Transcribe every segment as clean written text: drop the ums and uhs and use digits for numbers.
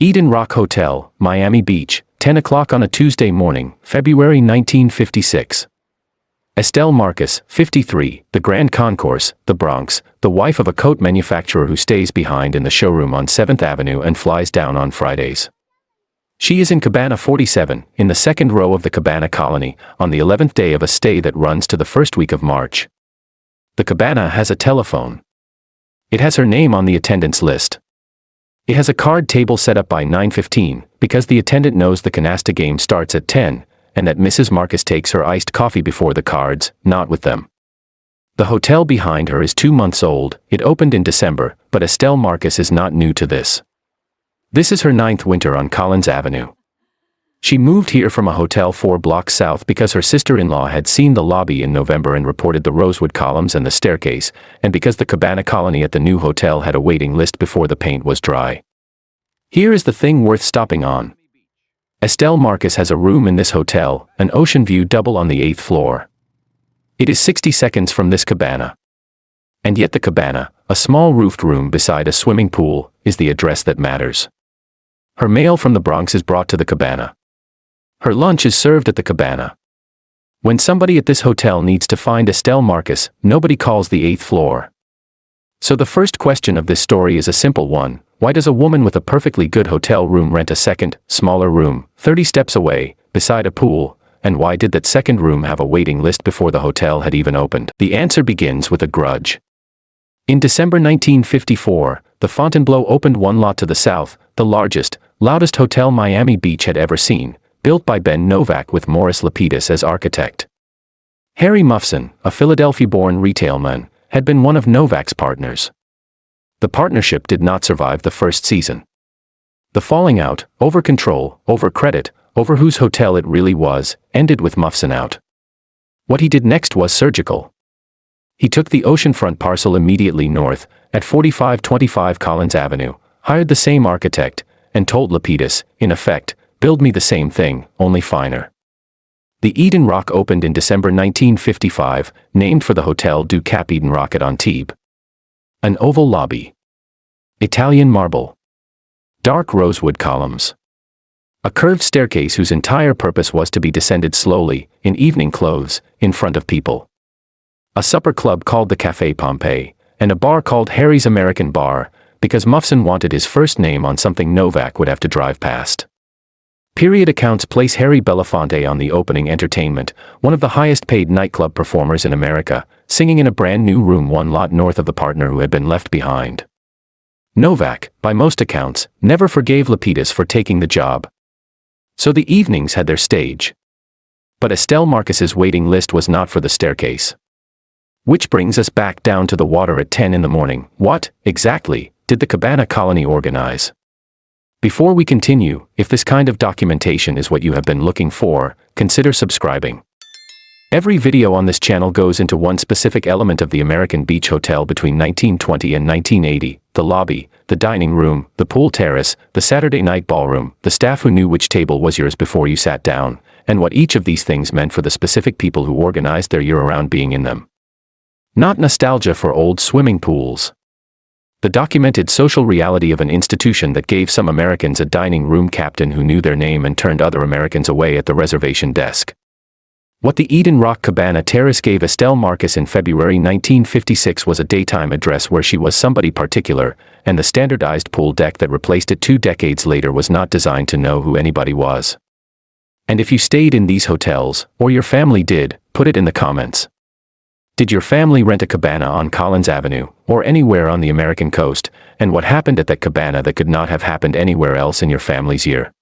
Eden Roc Hotel, Miami Beach, 10 o'clock on a Tuesday morning, February 1956. Estelle Marcus, 53, the Grand Concourse, the Bronx, the wife of a coat manufacturer who stays behind in the showroom on 7th Avenue and flies down on Fridays. She is in Cabana 47, in the second row of the Cabana colony, on the 11th day of a stay that runs to the first week of March. The Cabana has a telephone. It has her name on the attendance list. It has a card table set up by 9:15, because the attendant knows the canasta game starts at 10, and that Mrs. Marcus takes her iced coffee before the cards, not with them. The hotel behind her is 2 months old. It opened in December, but Estelle Marcus is not new to this. This is her 9th winter on Collins Avenue. She moved here from a hotel 4 blocks south because her sister-in-law had seen the lobby in November and reported the rosewood columns and the staircase, and because the Cabana colony at the new hotel had a waiting list before the paint was dry. Here is the thing worth stopping on. Estelle Marcus has a room in this hotel, an ocean view double on the 8th floor. It is 60 seconds from this Cabana. And yet the Cabana, a small roofed room beside a swimming pool, is the address that matters. Her mail from the Bronx is brought to the Cabana. Her lunch is served at the Cabana. When somebody at this hotel needs to find Estelle Marcus, nobody calls the 8th floor. So the first question of this story is a simple one. Why does a woman with a perfectly good hotel room rent a second, smaller room, 30 steps away, beside a pool, and why did that second room have a waiting list before the hotel had even opened? The answer begins with a grudge. In December 1954, the Fontainebleau opened one lot to the south, the largest, loudest hotel Miami Beach had ever seen, built by Ben Novak with Morris Lapidus as architect. Harry Mufson, a Philadelphia-born retailman, had been one of Novak's partners. The partnership did not survive the first season. The falling out, over control, over credit, over whose hotel it really was, ended with Mufson out. What he did next was surgical. He took the oceanfront parcel immediately north, at 4525 Collins Avenue, hired the same architect, and told Lapidus, in effect, build me the same thing, only finer. The Eden Roc opened in December 1955, named for the Hotel du Cap Eden Roc at Antibes. An oval lobby. Italian marble. Dark rosewood columns. A curved staircase whose entire purpose was to be descended slowly, in evening clothes, in front of people. A supper club called the Café Pompey, and a bar called Harry's American Bar, because Mufson wanted his first name on something Novak would have to drive past. Period accounts place Harry Belafonte on the opening entertainment, one of the highest-paid nightclub performers in America, singing in a brand-new room 1 lot north of the partner who had been left behind. Novak, by most accounts, never forgave Lapidus for taking the job. So the evenings had their stage. But Estelle Marcus's waiting list was not for the staircase. Which brings us back down to the water at 10 in the morning. What, exactly, did the Cabana colony organize? Before we continue, if this kind of documentation is what you have been looking for, consider subscribing. Every video on this channel goes into one specific element of the American Beach Hotel between 1920 and 1980, the lobby, the dining room, the pool terrace, the Saturday night ballroom, the staff who knew which table was yours before you sat down, and what each of these things meant for the specific people who organized their year-around being in them. Not nostalgia for old swimming pools. The documented social reality of an institution that gave some Americans a dining room captain who knew their name and turned other Americans away at the reservation desk. What the Eden Roc Cabana Terrace gave Estelle Marcus in February 1956 was a daytime address where she was somebody particular, and the standardized pool deck that replaced it 2 decades later was not designed to know who anybody was. And if you stayed in these hotels, or your family did, put it in the comments. Did your family rent a cabana on Collins Avenue, or anywhere on the American coast, and what happened at that cabana that could not have happened anywhere else in your family's year?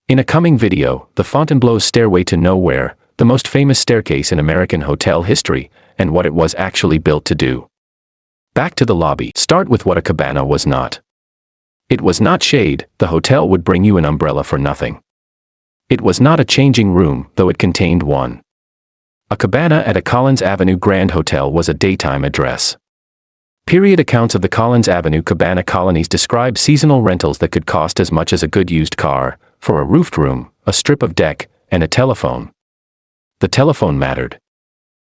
In a coming video, the Fontainebleau's Stairway to Nowhere, the most famous staircase in American hotel history, and what it was actually built to do. Back to the lobby. Start with what a cabana was not. It was not shade. The hotel would bring you an umbrella for nothing. It was not a changing room, though it contained one. A cabana at a Collins Avenue Grand Hotel was a daytime address. Period accounts of the Collins Avenue Cabana colonies describe seasonal rentals that could cost as much as a good used car, for a roofed room, a strip of deck, and a telephone. The telephone mattered.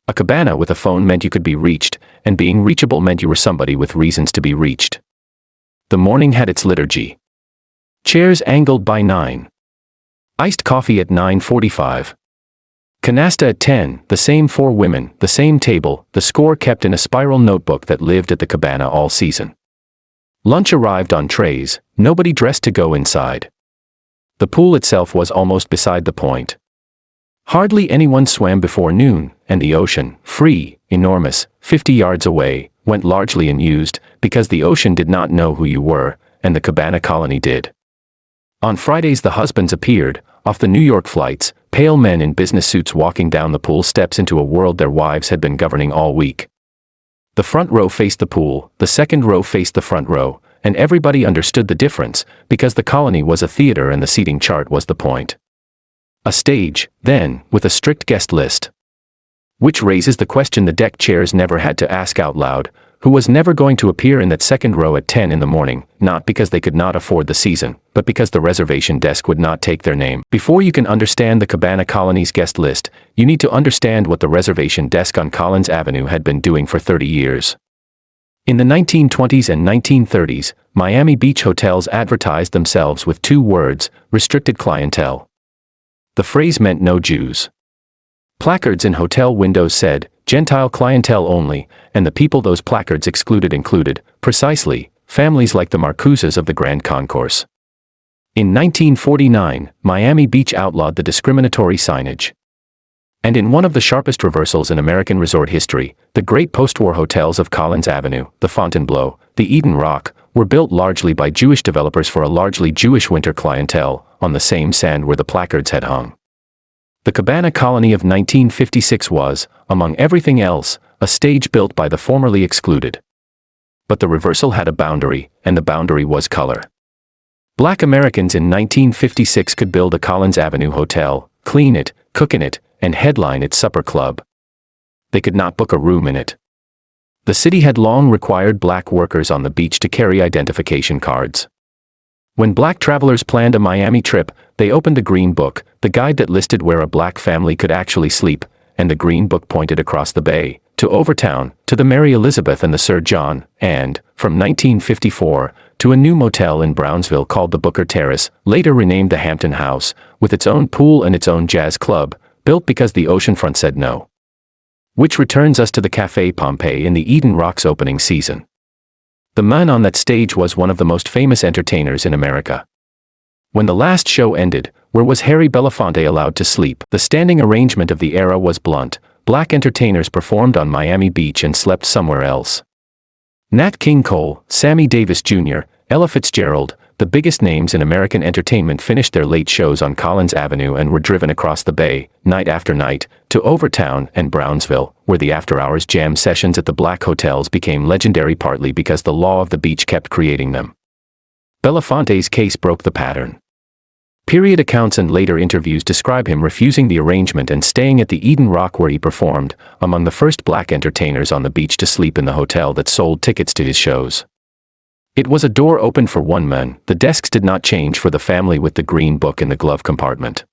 A cabana with a phone meant you could be reached, and being reachable meant you were somebody with reasons to be reached. The morning had its liturgy. Chairs angled by 9. Iced coffee at 9:45. Canasta at 10, the same 4 women, the same table, the score kept in a spiral notebook that lived at the Cabana all season. Lunch arrived on trays, nobody dressed to go inside. The pool itself was almost beside the point. Hardly anyone swam before noon, and the ocean, free, enormous, 50 yards away, went largely unused, because the ocean did not know who you were, and the Cabana colony did. On Fridays the husbands appeared, off the New York flights, pale men in business suits walking down the pool steps into a world their wives had been governing all week. The front row faced the pool, the second row faced the front row, and everybody understood the difference, because the colony was a theater and the seating chart was the point. A stage, then, with a strict guest list. Which raises the question the deck chairs never had to ask out loud, who was never going to appear in that second row at 10 in the morning, not because they could not afford the season, but because the reservation desk would not take their name. Before you can understand the Cabana colony's guest list, you need to understand what the reservation desk on Collins Avenue had been doing for 30 years. In the 1920s and 1930s, Miami Beach hotels advertised themselves with 2 words, restricted clientele. The phrase meant no Jews. Placards in hotel windows said, Gentile clientele only, and the people those placards excluded included, precisely, families like the Marcuses of the Grand Concourse. In 1949, Miami Beach outlawed the discriminatory signage. And in one of the sharpest reversals in American resort history, the great post-war hotels of Collins Avenue, the Fontainebleau, the Eden Roc, were built largely by Jewish developers for a largely Jewish winter clientele, on the same sand where the placards had hung. The Cabana colony of 1956 was, among everything else, a stage built by the formerly excluded. But the reversal had a boundary, and the boundary was color. Black Americans in 1956 could build a Collins Avenue hotel, clean it, cook in it, and headline its supper club. They could not book a room in it. The city had long required black workers on the beach to carry identification cards. When black travelers planned a Miami trip, they opened a green book, the guide that listed where a black family could actually sleep, and the green book pointed across the bay, to Overtown, to the Mary Elizabeth and the Sir John, and, from 1954, to a new motel in Brownsville called the Booker Terrace, later renamed the Hampton House, with its own pool and its own jazz club, built because the oceanfront said no. Which returns us to the Café Pompeii in the Eden Roc's opening season. The man on that stage was one of the most famous entertainers in America. When the last show ended, where was Harry Belafonte allowed to sleep? The standing arrangement of the era was blunt. Black entertainers performed on Miami Beach and slept somewhere else. Nat King Cole, Sammy Davis Jr., Ella Fitzgerald, the biggest names in American entertainment finished their late shows on Collins Avenue and were driven across the bay, night after night, to Overtown and Brownsville, where the after-hours jam sessions at the black hotels became legendary partly because the law of the beach kept creating them. Belafonte's case broke the pattern. Period accounts and later interviews describe him refusing the arrangement and staying at the Eden Roc where he performed, among the first black entertainers on the beach to sleep in the hotel that sold tickets to his shows. It was a door open for one man, the desks did not change for the family with the green book in the glove compartment.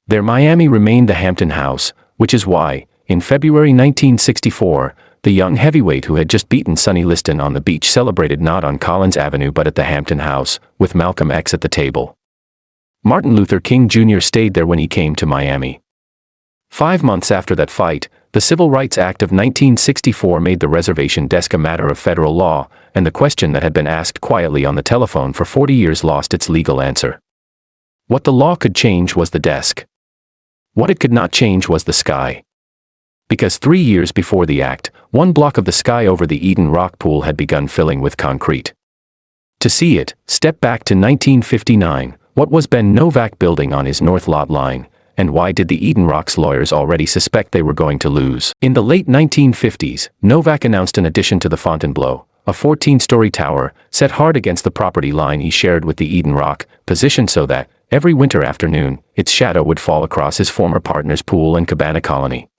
Their Miami remained the Hampton House, which is why, in February 1964, the young heavyweight who had just beaten Sonny Liston on the beach celebrated not on Collins Avenue but at the Hampton House, with Malcolm X at the table. Martin Luther King Jr. stayed there when he came to Miami. 5 months after that fight, the Civil Rights Act of 1964 made the reservation desk a matter of federal law, and the question that had been asked quietly on the telephone for 40 years lost its legal answer. What the law could change was the desk. What it could not change was the sky. Because 3 years before the act, one block of the sky over the Eden Roc pool had begun filling with concrete. To see it, step back to 1959, what was Ben Novak building on his north lot line, and why did the Eden Roc's lawyers already suspect they were going to lose? In the late 1950s, Novak announced an addition to the Fontainebleau, a 14-story tower, set hard against the property line he shared with the Eden Roc, positioned so that, every winter afternoon, its shadow would fall across his former partner's pool and Cabana colony.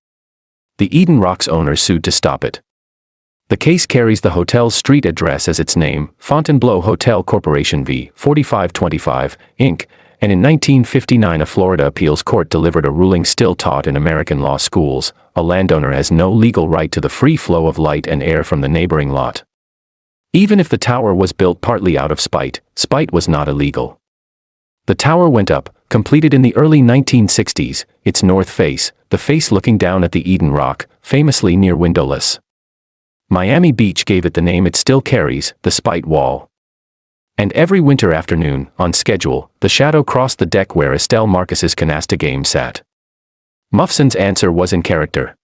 The Eden Roc's owner sued to stop it. The case carries the hotel's street address as its name, Fontainebleau Hotel Corporation v. 4525, Inc., and in 1959 a Florida appeals court delivered a ruling still taught in American law schools: a landowner has no legal right to the free flow of light and air from the neighboring lot. Even if the tower was built partly out of spite, spite was not illegal. The tower went up, completed in the early 1960s, its north face, the face looking down at the Eden Roc, famously near windowless. Miami Beach gave it the name it still carries, the Spite Wall. And every winter afternoon, on schedule, the shadow crossed the deck where Estelle Marcus's canasta game sat. Mufson's answer was in character.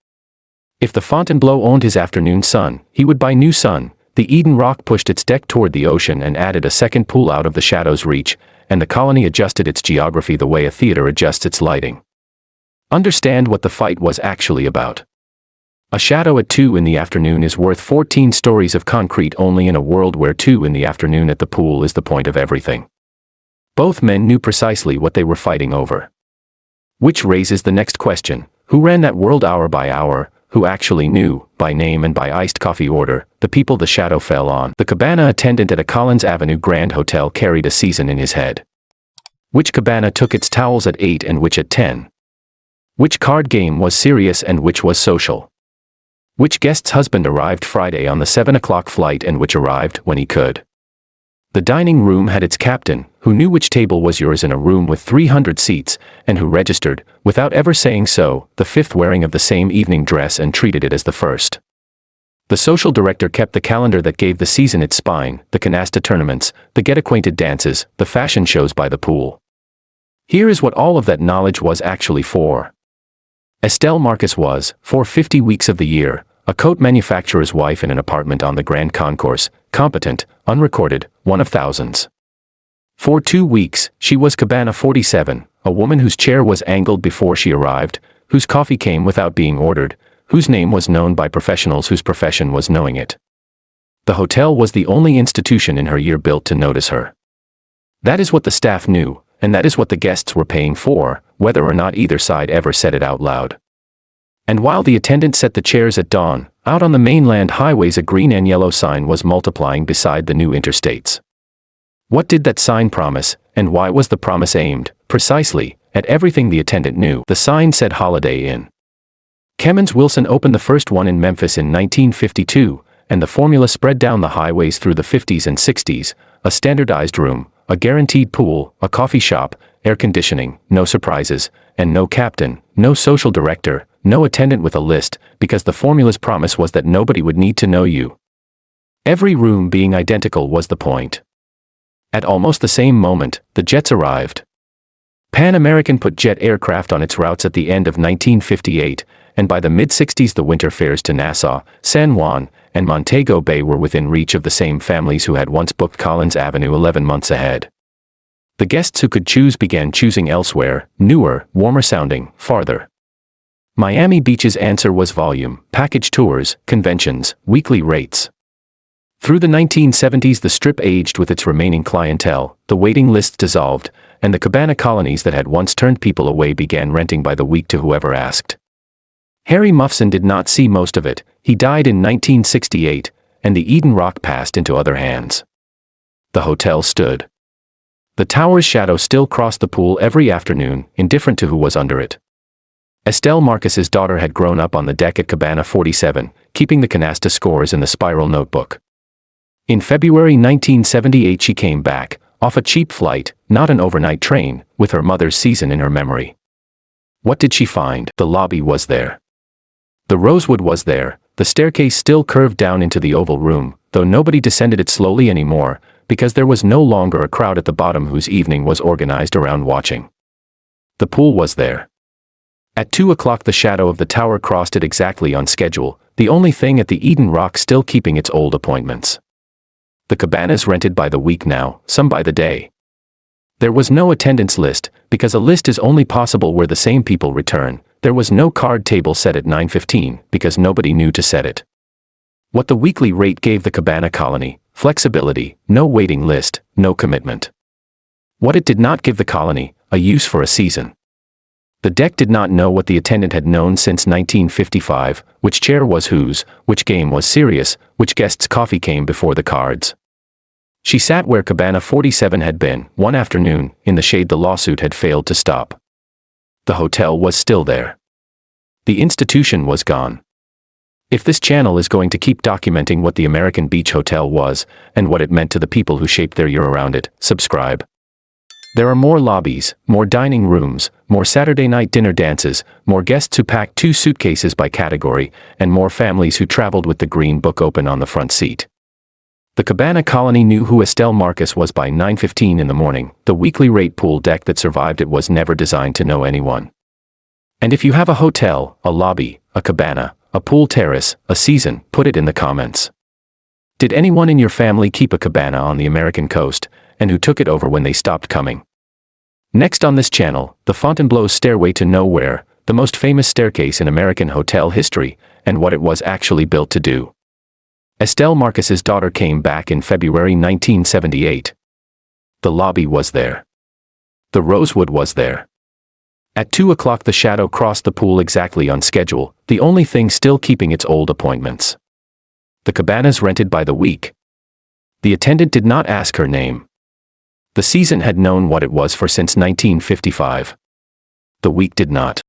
If the Fontainebleau owned his afternoon sun, he would buy new sun. The Eden Roc pushed its deck toward the ocean and added a second pool out of the shadow's reach, and the colony adjusted its geography the way a theater adjusts its lighting. Understand what the fight was actually about. A shadow at 2 in the afternoon is worth 14 stories of concrete only in a world where 2 in the afternoon at the pool is the point of everything. Both men knew precisely what they were fighting over. Which raises the next question: who ran that world hour by hour? Who actually knew, by name and by iced coffee order, the people the shadow fell on? The Cabana attendant at a Collins Avenue Grand Hotel carried a season in his head. Which Cabana took its towels at 8 and which at 10? Which card game was serious and which was social? Which guest's husband arrived Friday on the 7 o'clock flight and which arrived when he could? The dining room had its captain, who knew which table was yours in a room with 300 seats, and who registered, without ever saying so, the fifth wearing of the same evening dress and treated it as the first. The social director kept the calendar that gave the season its spine, the canasta tournaments, the get-acquainted dances, the fashion shows by the pool. Here is what all of that knowledge was actually for. Estelle Marcus was, for 50 weeks of the year, a coat manufacturer's wife in an apartment on the Grand Concourse, competent, unrecorded, one of thousands. For 2 weeks, she was Cabana 47, a woman whose chair was angled before she arrived, whose coffee came without being ordered, whose name was known by professionals whose profession was knowing it. The hotel was the only institution in her year built to notice her. That is what the staff knew, and that is what the guests were paying for, whether or not either side ever said it out loud. And while the attendant set the chairs at dawn, out on the mainland highways a green and yellow sign was multiplying beside the new interstates. What did that sign promise, and why was the promise aimed, precisely, at everything the attendant knew? The sign said Holiday Inn. Kemmons Wilson opened the first one in Memphis in 1952, and the formula spread down the highways through the 50s and 60s, a standardized room, a guaranteed pool, a coffee shop, air conditioning, no surprises, and no captain, no social director, no attendant with a list, because the formula's promise was that nobody would need to know you. Every room being identical was the point. At almost the same moment, the jets arrived. Pan American put jet aircraft on its routes at the end of 1958, and by the mid-60s the winter fares to Nassau, San Juan, and Montego Bay were within reach of the same families who had once booked Collins Avenue 11 months ahead. The guests who could choose began choosing elsewhere, newer, warmer-sounding, farther. Miami Beach's answer was volume, package tours, conventions, weekly rates. Through the 1970s the Strip aged with its remaining clientele, the waiting lists dissolved, and the Cabana colonies that had once turned people away began renting by the week to whoever asked. Harry Mufson did not see most of it. He died in 1968, and the Eden Roc passed into other hands. The hotel stood. The tower's shadow still crossed the pool every afternoon, indifferent to who was under it. Estelle Marcus's daughter had grown up on the deck at Cabana 47, keeping the canasta scores in the spiral notebook. In February 1978 she came back, off a cheap flight, not an overnight train, with her mother's season in her memory. What did she find? The lobby was there. The rosewood was there, the staircase still curved down into the oval room, though nobody descended it slowly anymore, because there was no longer a crowd at the bottom whose evening was organized around watching. The pool was there. At 2 o'clock the shadow of the tower crossed it exactly on schedule, the only thing at the Eden Roc still keeping its old appointments. The cabanas rented by the week now, some by the day. There was no attendance list, because a list is only possible where the same people return. There was no card table set at 9:15, because nobody knew to set it. What the weekly rate gave the Cabana colony: flexibility, no waiting list, no commitment. What it did not give the colony: a use for a season. The deck did not know what the attendant had known since 1955, which chair was whose, which game was serious, which guest's coffee came before the cards. She sat where Cabana 47 had been, one afternoon, in the shade the lawsuit had failed to stop. The hotel was still there. The institution was gone. If this channel is going to keep documenting what the American Beach Hotel was, and what it meant to the people who shaped their year around it, subscribe. There are more lobbies, more dining rooms, more Saturday night dinner dances, more guests who packed 2 suitcases by category, and more families who traveled with the green book open on the front seat. The Cabana colony knew who Estelle Marcus was by 9:15 in the morning. The weekly rate pool deck that survived it was never designed to know anyone. And if you have a hotel, a lobby, a cabana, a pool terrace, a season, put it in the comments. Did anyone in your family keep a cabana on the American coast, and who took it over when they stopped coming? Next on this channel, the Fontainebleau Stairway to Nowhere, the most famous staircase in American hotel history, and what it was actually built to do. Estelle Marcus's daughter came back in February 1978. The lobby was there. The rosewood was there. At 2 o'clock the shadow crossed the pool exactly on schedule, the only thing still keeping its old appointments. The cabanas rented by the week. The attendant did not ask her name. The season had known what it was for since 1955. The week did not.